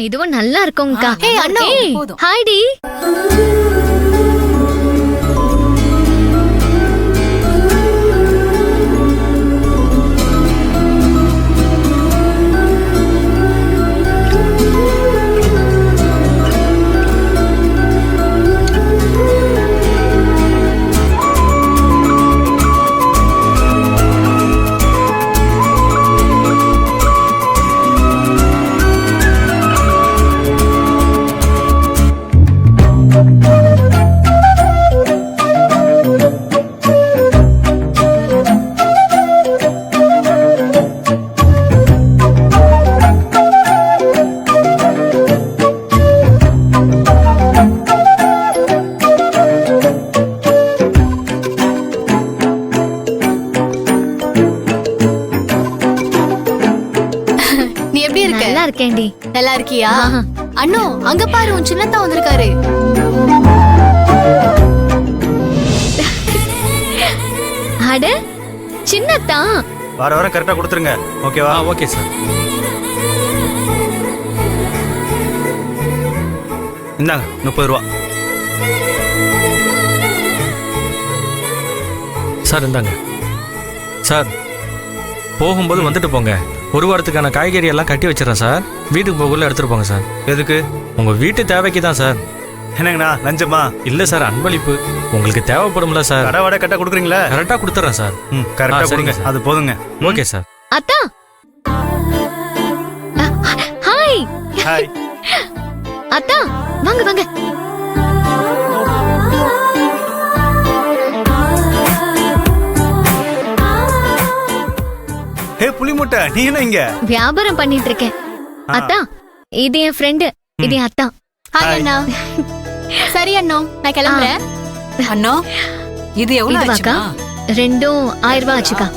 இதுவும் நல்லா இருக்கும்க்கா. ஏய் அண்ணா ஏய், போதும். ஹாய் டி. நீ எப்படி இருக்க? நல்லா இருக்கேன்டி. நல்லா இருக்கியா? ஆஹா. அண்ணோ அங்க பாரு உன் சின்னத்தா வந்திருக்காரு. அட சின்னத்தா. வர வர கரெக்டா கொடுத்துருங்க. ஓகேவா? Okay sir. இந்தாங்க 30 ரூபா. சார் இந்தாங்க. சார் போகும்போது வந்துட்டு போங்க. ஒரு வாரத்துக்கான காய்கறி எல்லாம் கட்டி வச்சிடறேன் சார். வீட்டுக்கு போகல எடுத்துட்டு போங்க சார். எதுக்கு? உங்க வீட்டு தேவைக்கு தான் சார். என்னங்கண்ணா லஞ்சமா? இல்ல சார், அன்பளிப்பு. உங்களுக்கு தேவைப்படும்ல சார். கடை வடை கரெக்டா கொடுக்குறீங்களா? கரெக்டா கொடுத்துறேன் சார். கரெக்டா சரிங்க கொடுங்க. சார். அது போதுங்க. Okay sir. அத்தா. ஹாய். ஹாய். அத்தா வாங்க வாங்க. ஹே புலி முட்டை, நீ என்ன இங்க? வியாபாரம் பண்ணிட்டு இருக்கேன். அத்தா இது என் ஃப்ரெண்டு, இது என் அத்தா. ஹாய் அண்ணா. சரி அண்ணோ நான் கிளம்புறேன். அண்ணா இது எவ்வளவு இதுவாக்கா? ஆச்சுமா? ரெண்டும் 1000 ரூபாய் ஆச்சுக்கா.